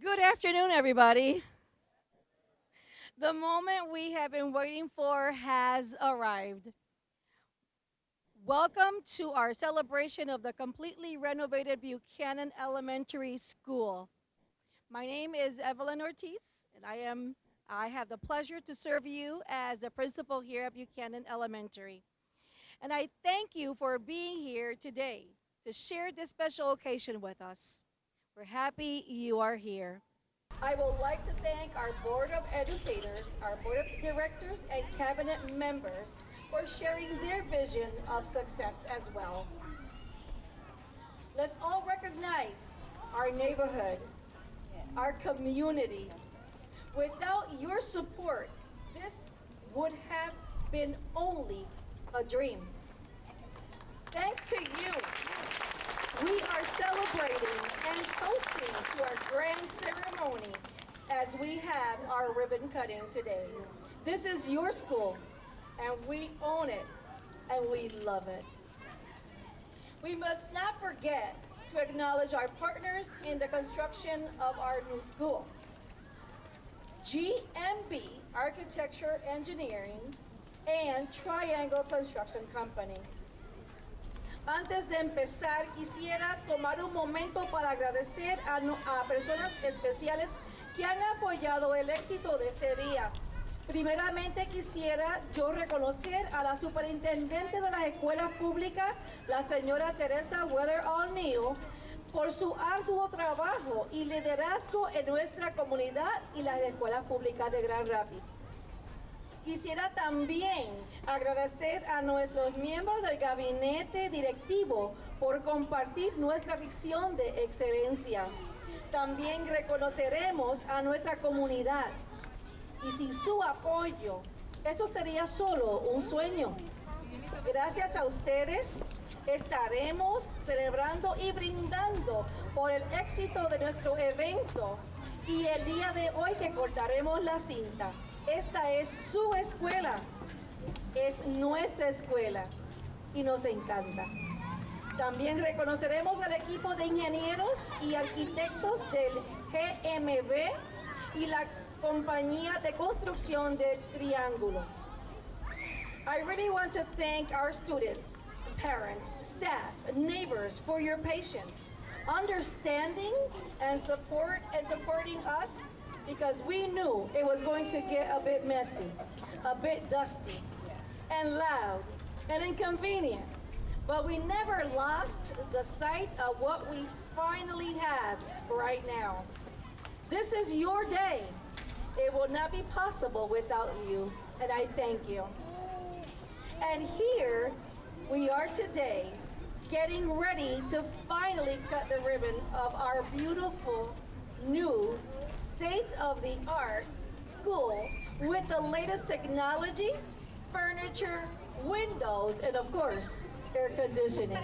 Good afternoon, everybody. The moment we have been waiting for has arrived. Welcome to our celebration of the completely renovated Buchanan Elementary School. My name is Evelyn Ortiz, and I have the pleasure to serve you as the principal here at Buchanan Elementary. And I thank you for being here today to share this special occasion with us. We're happy you are here. I would like to thank our Board of Educators, our Board of Directors, and Cabinet members for sharing their vision of success as well. Let's all recognize our neighborhood, our community. Without your support, this would have been only a dream. Thanks to you, we are celebrating and toasting to our grand ceremony as we have our ribbon cutting today. This is your school, and we own it, and we love it. We must not forget to acknowledge our partners in the construction of our new school. GMB Architecture Engineering and Triangle Construction Company. Antes de empezar, quisiera tomar un momento para agradecer a personas especiales que han apoyado el éxito de este día. Primeramente quisiera yo reconocer a la superintendente de las escuelas públicas, la señora Teresa Weatherall Neal, por su arduo trabajo y liderazgo en nuestra comunidad y las escuelas públicas de Grand Rapids. Quisiera también agradecer a nuestros miembros del gabinete directivo por compartir nuestra visión de excelencia. También reconoceremos a nuestra comunidad y sin su apoyo, esto sería solo un sueño. Gracias a ustedes estaremos celebrando y brindando por el éxito de nuestro evento y el día de hoy que cortaremos la cinta. Esta es su escuela, es nuestra escuela y nos encanta. También reconoceremos al equipo de ingenieros y arquitectos del GMB y la compañía de construcción de Triángulo. I really want to thank our students, parents, staff, neighbors for your patience, understanding and supporting us, because we knew it was going to get a bit messy, a bit dusty, and loud, and inconvenient. But we never lost the sight of what we finally have right now. This is your day. It will not be possible without you, and I thank you. And here we are today, getting ready to finally cut the ribbon of our beautiful, new, state-of-the-art school with the latest technology, furniture, windows, and of course, air conditioning. Yeah.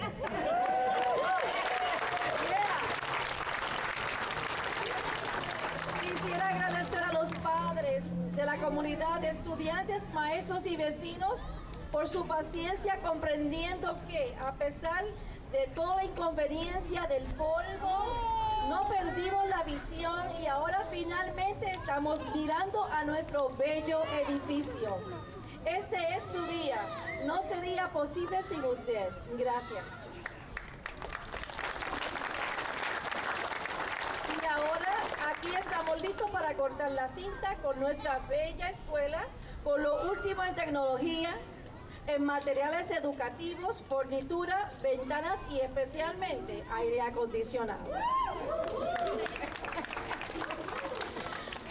Quisiera agradecer a los padres de la comunidad de estudiantes, maestros y vecinos por su paciencia comprendiendo que a pesar de toda inconveniencia del polvo, no perdimos la visión y ahora finalmente estamos mirando a nuestro bello edificio. Este es su día. No sería posible sin usted. Gracias. Y ahora aquí estamos listos para cortar la cinta con nuestra bella escuela, con lo último en tecnología, en materiales educativos, fornitura, ventanas y especialmente aire acondicionado.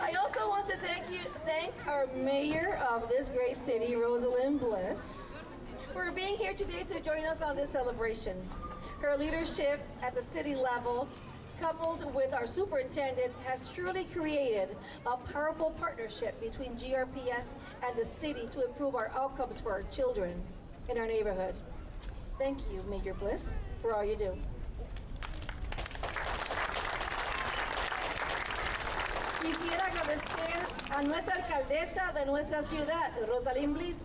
I also want to thank our mayor of this great city, Rosalind Bliss, for being here today to join us on this celebration. Her leadership at the city level, coupled with our superintendent, has truly created a powerful partnership between GRPS and the city to improve our outcomes for our children in our neighborhood. Thank you, Mayor Bliss, for all you do. Quisiera agradecer a nuestra alcaldesa de nuestra ciudad, Rosalind Bliss,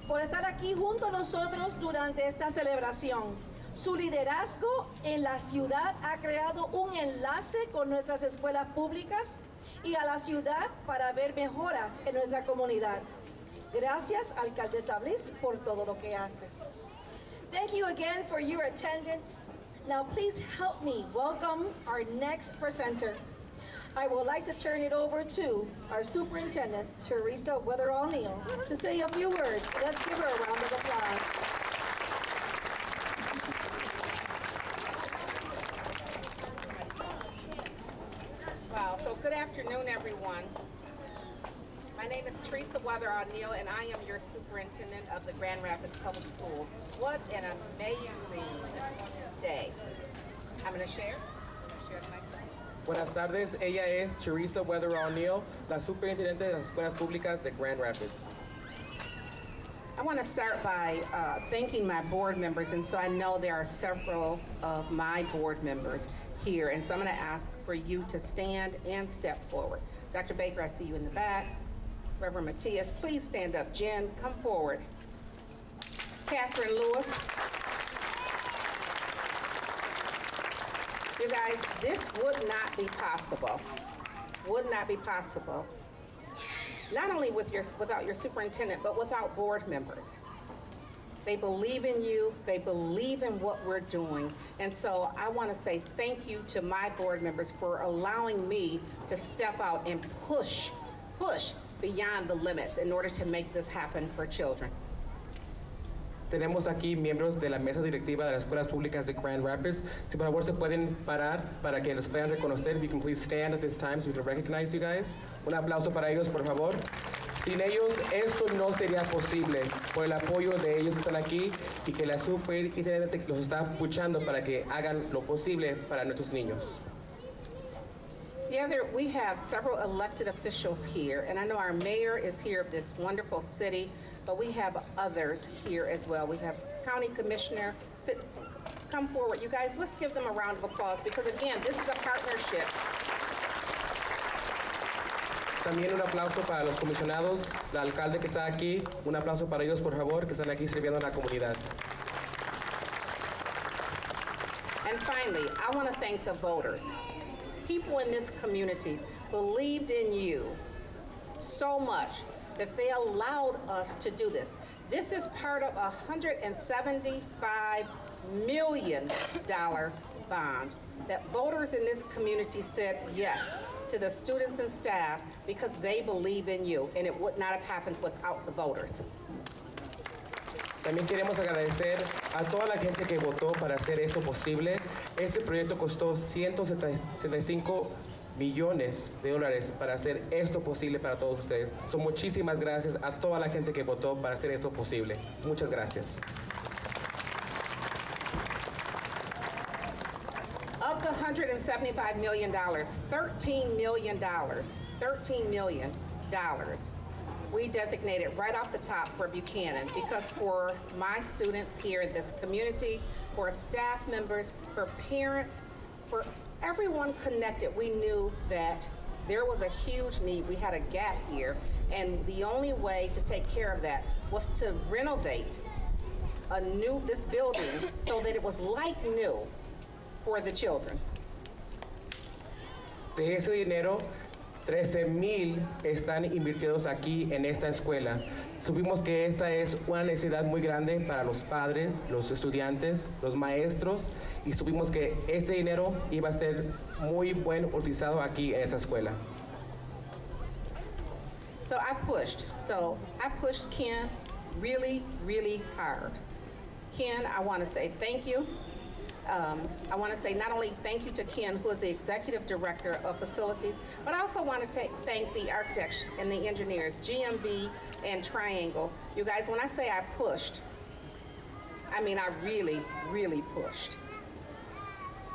por estar aquí junto a nosotros durante esta celebración. Su liderazgo en la ciudad ha creado un enlace con nuestras escuelas públicas y a la ciudad para ver mejoras en nuestra comunidad. Gracias, Alcaldesa Bliss, por todo lo que haces. Thank you again for your attendance. Now please help me welcome our next presenter. I would like to turn it over to our Superintendent, Teresa Weatherall Neal, to say a few words. Let's give her a round of applause. Wow, so good afternoon, everyone. My name is Teresa Weatherall Neal, and I am your superintendent of the Grand Rapids Public Schools. What an amazing day. I'm going to share the microphone. Buenas tardes, ella es Teresa Weatherall Neal, la superintendente de las escuelas públicas de Grand Rapids. I want to start by thanking my board members, and so I know there are several of my board members here, and so I'm going to ask for you to stand and step forward. Dr. Baker, I see you in the back. Reverend Matias, please stand up. Jen, come forward. Catherine Lewis. You guys, this would not be possible. Would not be possible. Not only without your superintendent, but without board members. They believe in you, they believe in what we're doing. And so I want to say thank you to my board members for allowing me to step out and push beyond the limits in order to make this happen for children. Tenemos aquí miembros de la mesa directiva de las escuelas públicas de Grand Rapids. Si por favor se pueden parar para que los puedan reconocer. If you can please stand at this time so we can recognize you guys. Un aplauso para ellos, por favor. Sin ellos, esto no sería posible, por el apoyo de ellos que están aquí y que la superintendente los está luchando para que hagan lo posible para nuestros niños. Yeah, we have several elected officials here, and I know our mayor is here of this wonderful city, but we have others here as well. We have county commissioner. Come forward. You guys, let's give them a round of applause because, again, this is a partnership. También un aplauso para los comisionados, el alcalde que está aquí. Un aplauso para ellos, por favor, que están aquí sirviendo a la comunidad. And finally, I want to thank the voters. People in this community believed in you so much that they allowed us to do this. This is part of a $175 million bond that voters in this community said yes to the students and staff because they believe in you, and it would not have happened without the voters. También queremos agradecer a toda la gente que votó para hacer esto posible. Este proyecto costó $175 millones para hacer esto posible para todos ustedes. So, muchísimas gracias a toda la gente que votó para hacer esto posible. Muchas gracias. Of the $175 million, $13 million, we designated right off the top for Buchanan because for my students here in this community, for staff members, for parents, for everyone connected, we knew that there was a huge need. We had a gap here, and the only way to take care of that was to renovate this building so that it was like new for the children. De ese dinero, 13,000 están invirtidos aquí en esta escuela. Supimos que esta es una necesidad muy grande para los padres, los estudiantes, los maestros, y supimos que ese dinero iba a ser muy buen utilizado aquí en esta escuela. So I pushed Ken really, really hard. Ken, I want to say thank you. I want to say not only thank you to Ken, who is the Executive Director of Facilities, but I also want to thank the architects and the engineers, GMB and Triangle. You guys, when I say I pushed, I mean I really, really pushed.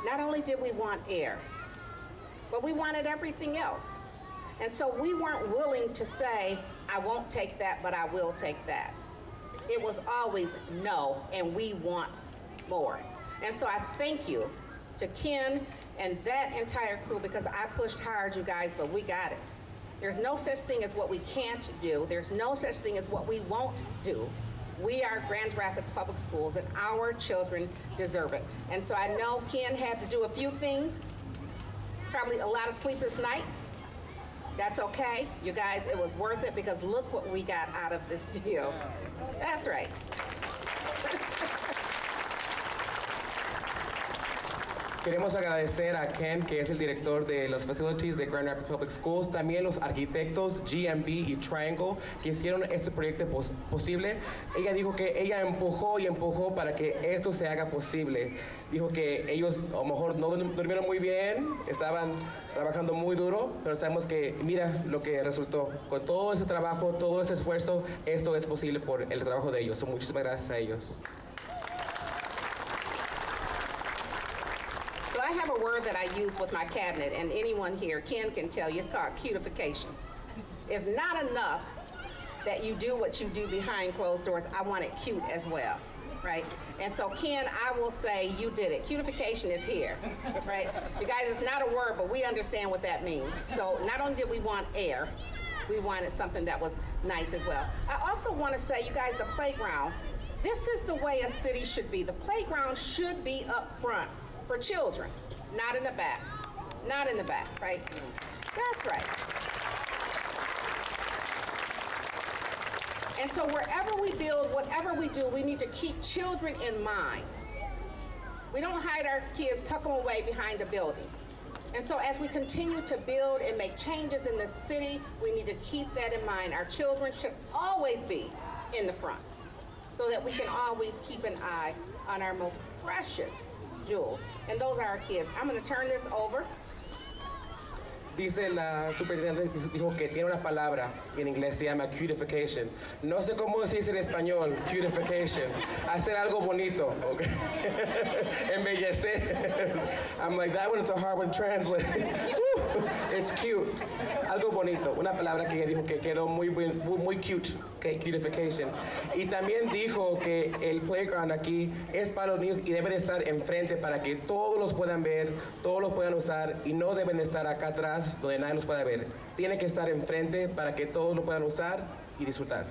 Not only did we want air, but we wanted everything else. And so we weren't willing to say, I won't take that, but I will take that. It was always no, and we want more. And so I thank you to Ken and that entire crew because I pushed hard, you guys, but we got it. There's no such thing as what we can't do. There's no such thing as what we won't do. We are Grand Rapids Public Schools, and our children deserve it. And so I know Ken had to do a few things, probably a lot of sleepless nights. That's okay. You guys, it was worth it because look what we got out of this deal. That's right. Queremos agradecer a Ken, que es el director de los facilities de Grand Rapids Public Schools, también los arquitectos GMB y Triangle que hicieron este proyecto posible. Ella dijo que ella empujó y empujó para que esto se haga posible. Dijo que ellos a lo mejor no durmieron muy bien, estaban trabajando muy duro, pero sabemos que mira lo que resultó. Con todo ese trabajo, todo ese esfuerzo, esto es posible por el trabajo de ellos. So, muchísimas gracias a ellos. So I have a word that I use with my cabinet, and anyone here, Ken can tell you, it's called cutification. It's not enough that you do what you do behind closed doors. I want it cute as well, right? And so Ken, I will say you did it. Cutification is here, right? You guys, it's not a word, but we understand what that means. So not only did we want air, we wanted something that was nice as well. I also want to say, you guys, the playground, this is the way a city should be. The playground should be up front for children, not in the back. Not in the back, right? That's right. And so wherever we build, whatever we do, we need to keep children in mind. We don't hide our kids, tuck them away behind a building. And so as we continue to build and make changes in the city, we need to keep that in mind. Our children should always be in the front so that we can always keep an eye on our most precious jewels. And those are our kids. I'm going to turn this over. Dice la superintendente, dijo que tiene una palabra en inglés, se llama cutification. No sé cómo se dice en español, cutification. Hacer algo bonito, okay? Embellecer. I'm like, that one is a hard one to translate. It's cute. Algo bonito. Una palabra que ella dijo que quedó muy cute. Okay, cutification. Y también dijo que el playground aquí es para los niños y debe de estar enfrente para que todos los puedan ver, todos los puedan usar y no deben de estar acá atrás donde nadie los pueda ver. Tiene que estar enfrente para que todos lo puedan usar y disfrutar.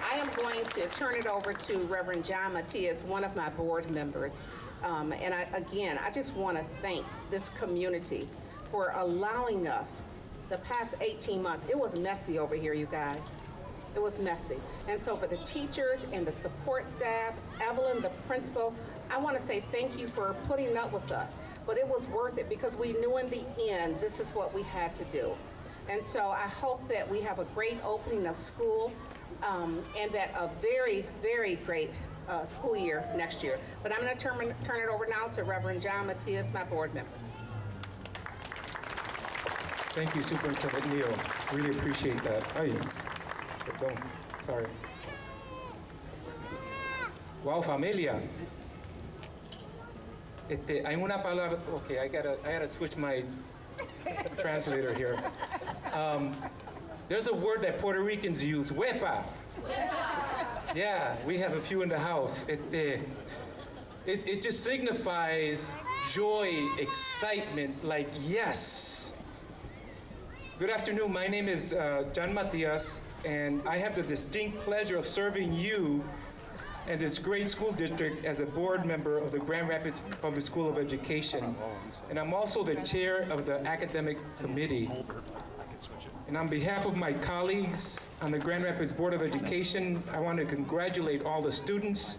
I am going to turn it over to Reverend John Matias, one of my board members. And I just want to thank this community for allowing us the past 18 months. It was messy over here, you guys. It was messy. And so for the teachers and the support staff, Evelyn, the principal, I want to say thank you for putting up with us. But it was worth it because we knew in the end this is what we had to do. And so I hope that we have a great opening of school and that a very, very great school year next year. But I'm going to turn it over now to Reverend John Matias, my board member. Thank you, Superintendent Neal. Really appreciate that. Ay, perdón. Sorry. Wow, familia. Hay una palabra. Okay, I gotta switch my translator here. There's a word that Puerto Ricans use, huepa. Yeah, we have a few in the house. It just signifies joy, excitement, like yes. Good afternoon, my name is John Matias, and I have the distinct pleasure of serving you and this great school district as a board member of the Grand Rapids Public School of Education. And I'm also the chair of the academic committee. And on behalf of my colleagues on the Grand Rapids Board of Education, I want to congratulate all the students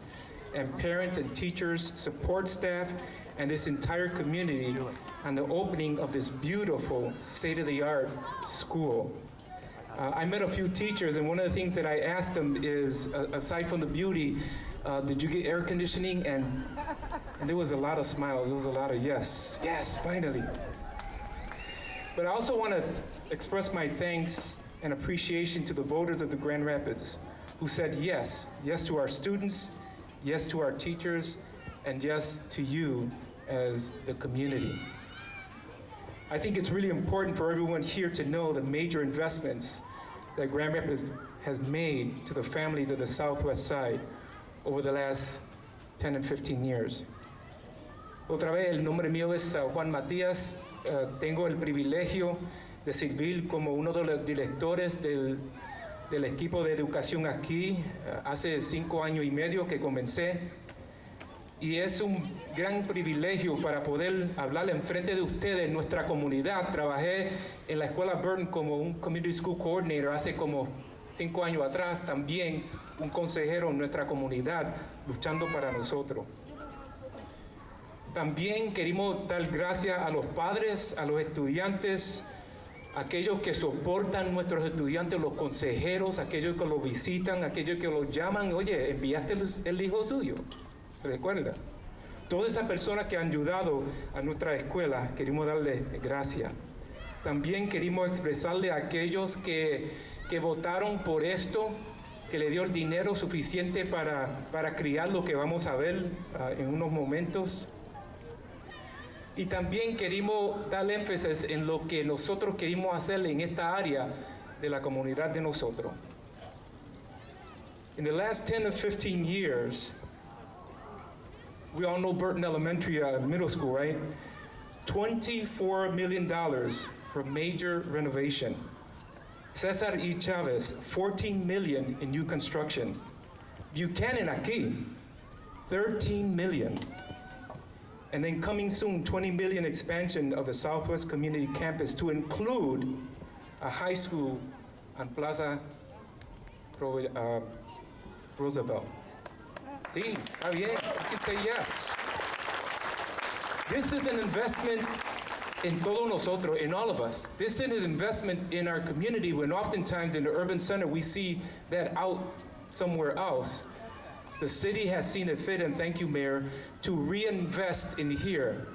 and parents and teachers, support staff, and this entire community on the opening of this beautiful state-of-the-art school. I met a few teachers, and one of the things that I asked them is, aside from the beauty, did you get air conditioning? And there was a lot of smiles. There was a lot of yes, finally. But I also want to express my thanks and appreciation to the voters of the Grand Rapids who said yes to our students, yes to our teachers, and yes to you as the community. I think it's really important for everyone here to know the major investments that Grand Rapids has made to the families of the Southwest Side over the last 10 and 15 years. Otra vez, el nombre mío es Juan Matías. Tengo el privilegio de servir como uno de los directores del equipo de educación aquí. Hace 5 años y medio que comencé. Y es un gran privilegio para poder hablar en frente de ustedes, nuestra comunidad. Trabajé en la escuela Burton como un Community School Coordinator hace como 5 años atrás, también un consejero en nuestra comunidad, luchando para nosotros. También queremos dar gracias a los padres, a los estudiantes, aquellos que soportan a nuestros estudiantes, los consejeros, aquellos que los visitan, aquellos que los llaman, oye, enviaste el hijo suyo. Recuerda, todas esas personas que han ayudado a nuestra escuela, queremos darles gracias. También queremos expresarle a aquellos que votaron por esto, que le dio el dinero suficiente para criar lo que vamos a ver en unos momentos. Y también queremos dar énfasis en lo que nosotros queremos hacer en esta área de la comunidad de nosotros. In the last 10 or 15 years, we all know Burton Elementary Middle School, right? $24 million for major renovation. Cesar E. Chavez, $14 million in new construction. Buchanan aquí, $13 million. And then coming soon, $20 million expansion of the Southwest Community Campus to include a high school on Plaza Roosevelt. Sí, está bien, you can say yes. This is an investment in todos nosotros, in all of us. This is an investment in our community when oftentimes in the urban center we see that out somewhere else. The city has seen it fit, and thank you, Mayor, to reinvest in here.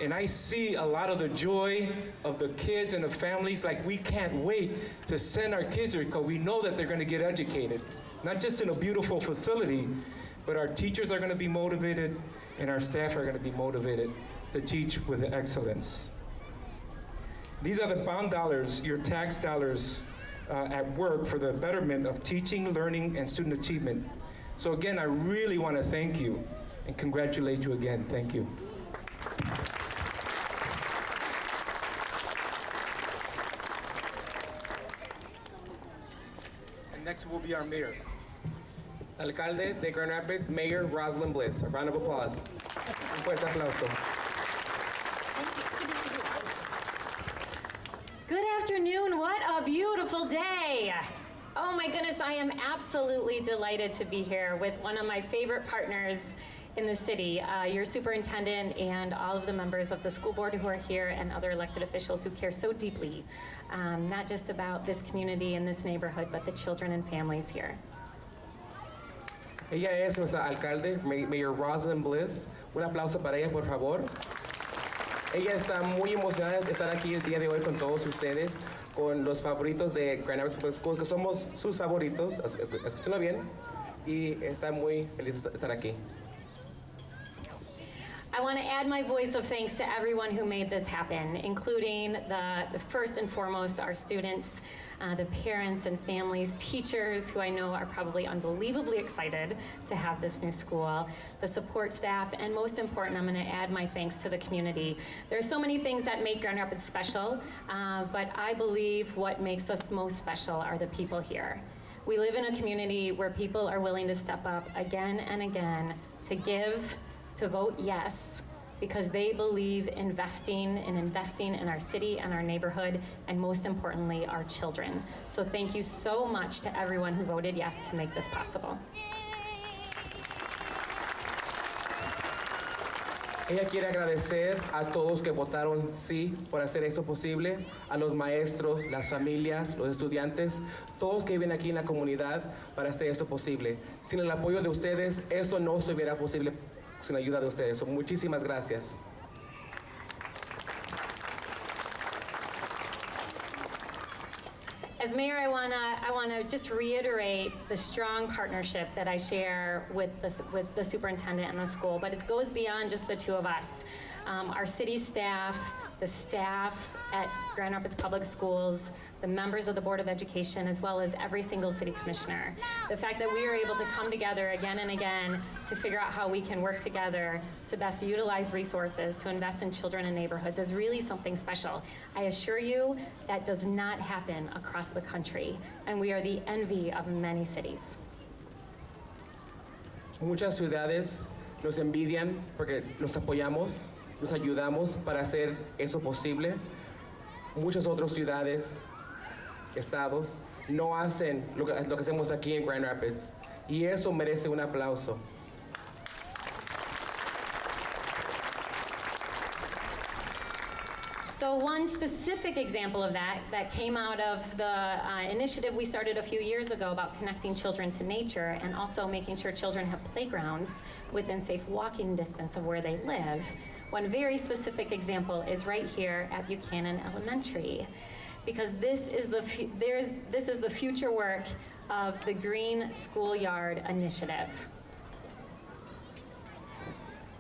And I see a lot of the joy of the kids and the families, like we can't wait to send our kids here because we know that they're gonna get educated. Not just in a beautiful facility, but our teachers are gonna be motivated and our staff are gonna be motivated to teach with excellence. These are the bond dollars, your tax dollars at work for the betterment of teaching, learning, and student achievement. So again, I really want to thank you and congratulate you again. Thank you. And next will be our mayor. Alcalde de Grand Rapids, Mayor Rosalind Bliss. A round of applause. Un fuerte aplauso. Good afternoon. What a beautiful day. Oh my goodness, I am absolutely delighted to be here with one of my favorite partners in the city, your superintendent and all of the members of the school board who are here and other elected officials who care so deeply, not just about this community and this neighborhood, but the children and families here. Ella es nuestra alcalde, Mayor Rosalind Bliss. Un aplauso para ella, por favor. Ella está muy emocionada de estar aquí el día de hoy con todos ustedes, con los favoritos de Grand Rapids Public Schools, que somos sus favoritos, escúchenlo bien, y está muy feliz de estar aquí. I want to add my voice of thanks to everyone who made this happen, including the first and foremost our students, the parents and families, teachers who I know are probably unbelievably excited to have this new school, the support staff, and most important, I'm going to add my thanks to the community. There are so many things that make Grand Rapids special, but I believe what makes us most special are the people here. We live in a community where people are willing to step up again and again to give, to vote yes, because they believe investing in our city and our neighborhood, and most importantly, our children. So thank you so much to everyone who voted yes to make this possible. Ella quiere agradecer a todos que votaron sí por hacer esto posible, a los maestros, las familias, los estudiantes, todos que viven aquí en la comunidad para hacer esto posible. Sin el apoyo de ustedes, esto no estuviera posible sin ayuda de ustedes. So, muchísimas gracias. As mayor, I wanna just reiterate the strong partnership that I share with the superintendent and the school, but it goes beyond just the two of us. Our city staff, the staff at Grand Rapids Public Schools, the members of the Board of Education, as well as every single city commissioner. The fact that we are able to come together again and again to figure out how we can work together to best utilize resources to invest in children and neighborhoods is really something special. I assure you that does not happen across the country, and we are the envy of many cities. Muchas ciudades nos envidian porque nos apoyamos, nos ayudamos para hacer eso posible. Muchas otras ciudades, estados, no hacen lo que hacemos aquí en Grand Rapids, y eso merece un aplauso. So one specific example of that came out of the initiative we started a few years ago about connecting children to nature and also making sure children have playgrounds within safe walking distance of where they live. One very specific example is right here at Buchanan Elementary, because this is the future work of the Green Schoolyard Initiative.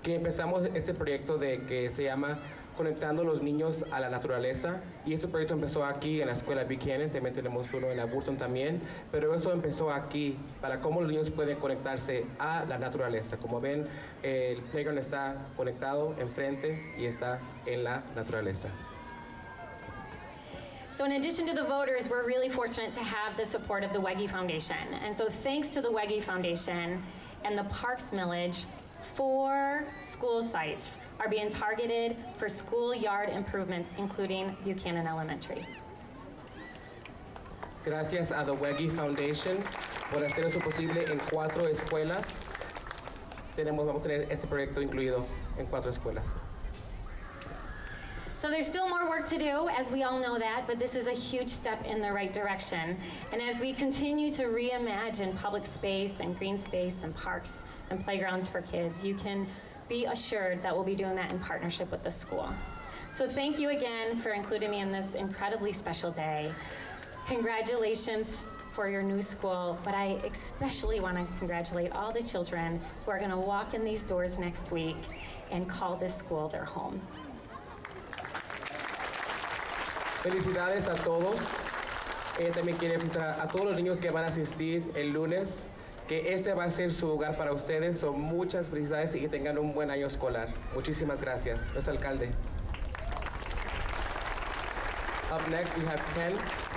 Que empezamos este proyecto que se llama Conectando los Niños a la Naturaleza, y este proyecto empezó aquí en la escuela Buchanan, también tenemos uno en la Burton también, pero eso empezó aquí para cómo los niños pueden conectarse a la naturaleza. Como ven, el playground está conectado enfrente y está en la naturaleza. So in addition to the voters, we're really fortunate to have the support of the Wegge Foundation. And so thanks to the Wegge Foundation and the Parks Millage, 4 school sites are being targeted for schoolyard improvements, including Buchanan Elementary. Gracias a the Wegge Foundation por hacer eso posible en 4 escuelas. Vamos a tener este proyecto incluido en 4 escuelas. So there's still more work to do, as we all know that, but this is a huge step in the right direction. And as we continue to reimagine public space and green space and parks and playgrounds for kids, you can be assured that we'll be doing that in partnership with the school. So thank you again for including me in this incredibly special day. Congratulations for your new school, but I especially want to congratulate all the children who are going to walk in these doors next week and call this school their home. Felicidades a todos. Ella también quiere felicitar a todos los niños que van a asistir el lunes, que este va a ser su lugar para ustedes. Son muchas felicidades y que tengan un buen año escolar. Muchísimas gracias. Nuestro alcalde. Up next, we have Ken,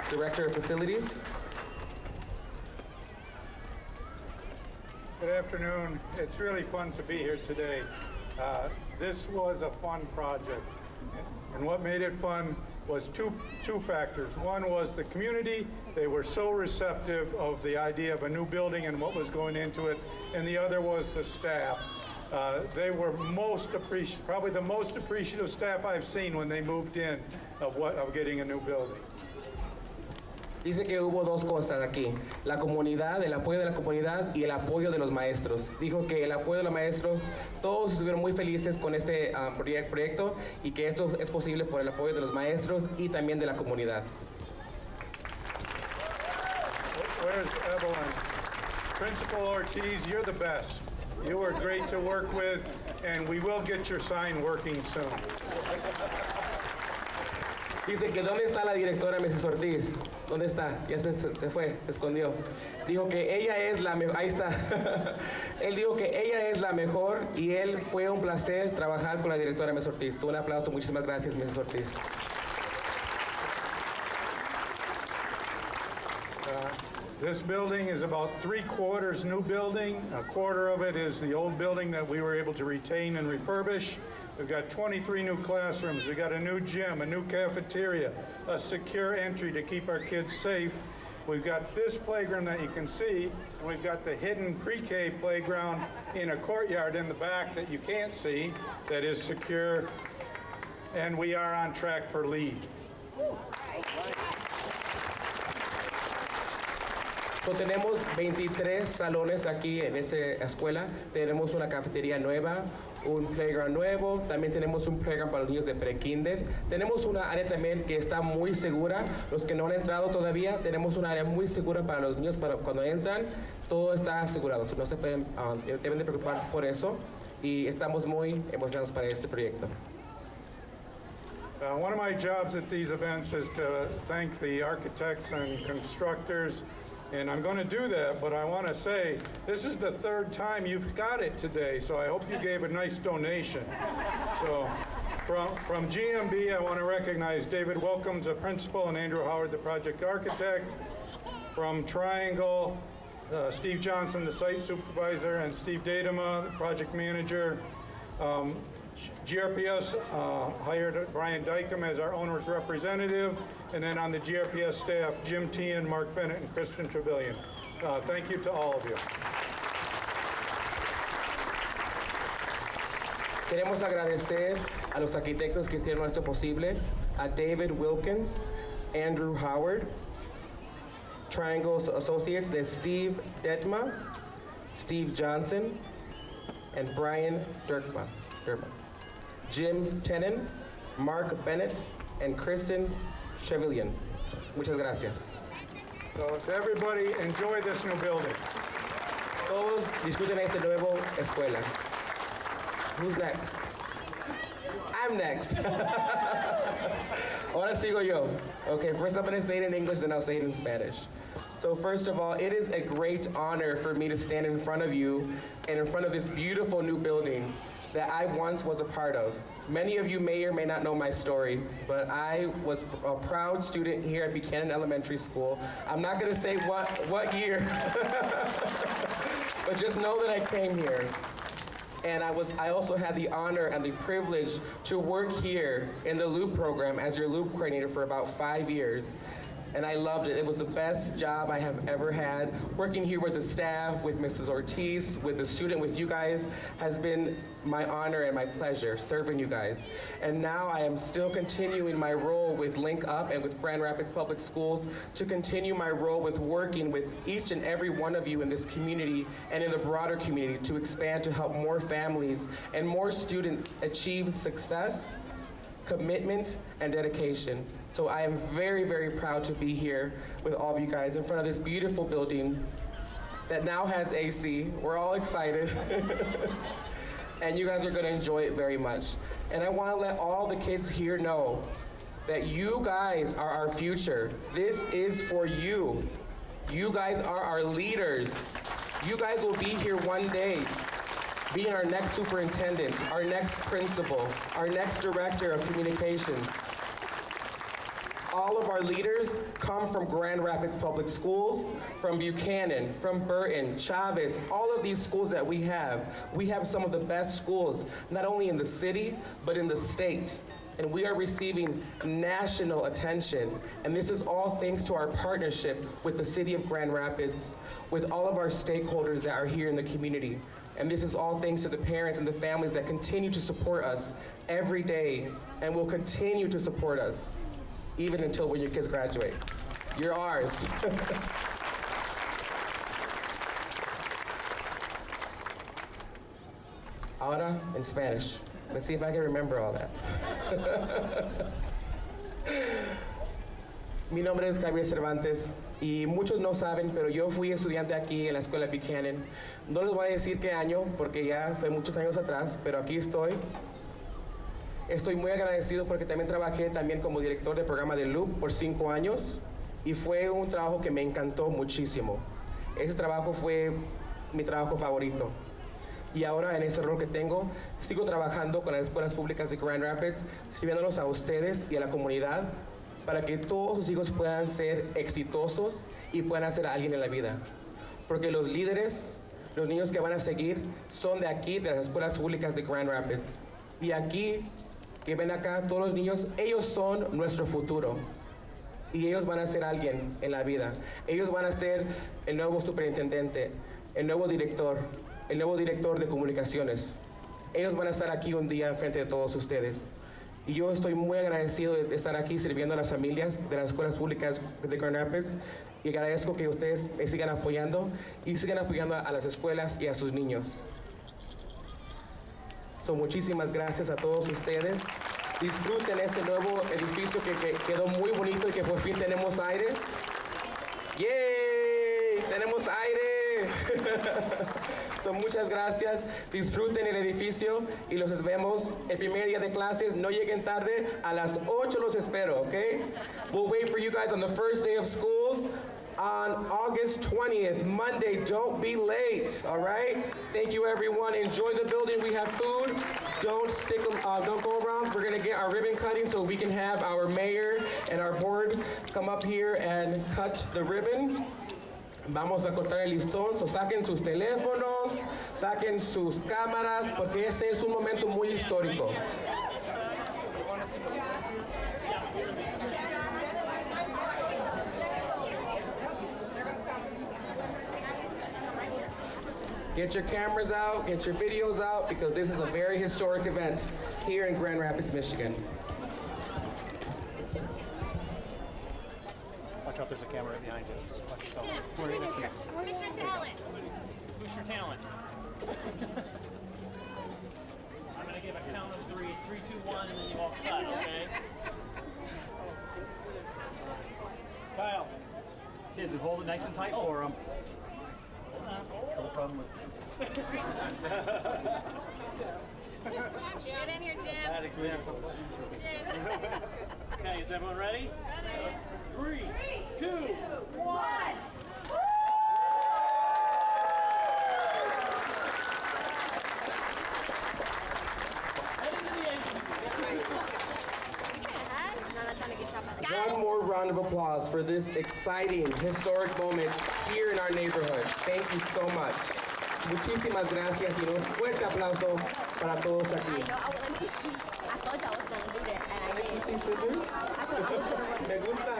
Director of Facilities. Good afternoon. It's really fun to be here today. This was a fun project, and what made it fun was two factors. One was the community. They were so receptive of the idea of a new building and what was going into it, and the other was the staff. They were probably the most appreciative staff I've seen when they moved in of getting a new building. Dice que hubo 2 cosas aquí, la comunidad, el apoyo de la comunidad y el apoyo de los maestros. Dijo que el apoyo de los maestros, todos estuvieron muy felices con este proyecto y que eso es posible por el apoyo de los maestros y también de la comunidad. Where's Evelyn? Principal Ortiz, you're the best. You were great to work with, and we will get your sign working soon. Dice que ¿dónde está la directora Mrs. Ortiz? ¿Dónde está? Ya se fue, se escondió. Dijo que ella es la mejor, ahí está. Él dijo que ella es la mejor y él fue un placer trabajar con la directora Mrs. Ortiz. Un aplauso, muchísimas gracias Mrs. Ortiz. This building is about 3/4 new building. A quarter of it is the old building that we were able to retain and refurbish. We've got 23 new classrooms. We've got a new gym, a new cafeteria, a secure entry to keep our kids safe. We've got this playground that you can see. We've got the hidden pre-K playground in a courtyard in the back that you can't see that is secure. And we are on track for LEED. So, tenemos 23 salones aquí en esa escuela. Tenemos una cafetería nueva, un playground nuevo. También tenemos un playground para los niños de pre-kinder. Tenemos una área también que está muy segura. Los que no han entrado todavía, tenemos una área muy segura para los niños. Para cuando entran, todo está asegurado. So, no se pueden, deben de preocupar por eso. Y estamos muy emocionados para este proyecto. One of my jobs at these events is to thank the architects and constructors, and I'm going to do that, but I want to say this is the third time you've got it today, so I hope you gave a nice donation. So from GMB, I want to recognize David Wilkins, the principal, and Andrew Howard, the project architect. From Triangle, Steve Johnson, the site supervisor, and Steve Datema, the project manager. GRPS hired Brian Dykem as our owner's representative, and then on the GRPS staff, Jim Tian, Mark Bennett, and Christian Trevelyan. Thank you to all of you. Queremos agradecer a los arquitectos que hicieron esto posible, a David Wilkins, Andrew Howard, Triangle Associates de Steve Detma, Steve Johnson, and Brian Dirkma. Jim Tenen, Mark Bennett, and Kristen Trevelyan. Muchas gracias. So to everybody, enjoy this new building. Todos disfruten esta nueva escuela. Who's next? I'm next. Ahora sigo yo. Okay, first I'm going to say it in English, then I'll say it in Spanish. So first of all, it is a great honor for me to stand in front of you and in front of this beautiful new building that I once was a part of. Many of you may or may not know my story, but I was a proud student here at Buchanan Elementary School. I'm not gonna say what year, but just know that I came here. And I also had the honor and the privilege to work here in the Loop program as your Loop coordinator for about 5 years. And I loved it. It was the best job I have ever had. Working here with the staff, with Mrs. Ortiz, with the student, with you guys, has been my honor and my pleasure serving you guys. And now I am still continuing my role with Link Up and with Grand Rapids Public Schools to continue my role with working with each and every one of you in this community and in the broader community to expand to help more families and more students achieve success, commitment, and dedication. So I am very, very proud to be here with all of you guys in front of this beautiful building that now has AC. We're all excited. And you guys are gonna enjoy it very much. And I wanna let all the kids here know that you guys are our future. This is for you. You guys are our leaders. You guys will be here one day, being our next superintendent, our next principal, our next director of communications. All of our leaders come from Grand Rapids Public Schools, from Buchanan, from Burton, Chavez, all of these schools that we have. We have some of the best schools, not only in the city, but in the state. And we are receiving national attention. And this is all thanks to our partnership with the city of Grand Rapids, with all of our stakeholders that are here in the community. And this is all thanks to the parents and the families that continue to support us every day and will continue to support us even until when your kids graduate. You're ours. Ahora in Spanish. Let's see if I can remember all that. Mi nombre es Javier Cervantes y muchos no saben, pero yo fui estudiante aquí en la escuela Buchanan. No les voy a decir qué año, porque ya fue muchos años atrás, pero aquí estoy. Estoy muy agradecido porque también trabajé también como director del programa de Loop por 5 años y fue un trabajo que me encantó muchísimo. Ese trabajo fue mi trabajo favorito. Y ahora en ese rol que tengo, sigo trabajando con las escuelas públicas de Grand Rapids, sirviéndolos a ustedes y a la comunidad para que todos sus hijos puedan ser exitosos y puedan ser alguien en la vida. Porque los líderes, los niños que van a seguir, son de aquí, de las escuelas públicas de Grand Rapids. Y aquí, que ven acá, todos los niños, ellos son nuestro futuro. Y ellos van a ser alguien en la vida. Ellos van a ser el nuevo superintendente, el nuevo director de comunicaciones. Ellos van a estar aquí un día frente de todos ustedes. Y yo estoy muy agradecido de estar aquí sirviendo a las familias de las escuelas públicas de Grand Rapids y agradezco que ustedes me sigan apoyando y sigan apoyando a las escuelas y a sus niños. So, muchísimas gracias a todos ustedes. Disfruten este nuevo edificio que quedó muy bonito y que por fin tenemos aire. ¡Yay! ¡Tenemos aire! ¡Eh! So, muchas gracias. Disfruten el edificio y los vemos el primer día de clases. No lleguen tarde. A las 8 los espero, okay? We'll wait for you guys on the first day of schools on August 20th, Monday. Don't be late, all right? Thank you, everyone. Enjoy the building. We have food. Don't go around. We're gonna get our ribbon cutting so we can have our mayor and our board come up here and cut the ribbon. Vamos a cortar el listón, so saquen sus teléfonos, saquen sus cámaras, porque este es un momento muy histórico. Get your cameras out, get your videos out, because this is a very historic event here in Grand Rapids, Michigan. Watch out, there's a camera right behind you. Just watch yourself. Where's your talent? Who's your talent? I'm going to give a count of 3. 3, 2, 1, and then you all cut, okay? Kyle. Kids, and hold it nice and tight for them. No problem with Get in here, Jim. that example. Okay, is everyone ready? Ready. 3, 2, 1. One more round of applause for this exciting, historic moment here in our neighborhood. Thank you so much. Muchísimas gracias y un fuerte aplauso para todos aquí. I told you I was going to do that, and I did. These scissors? Me gusta.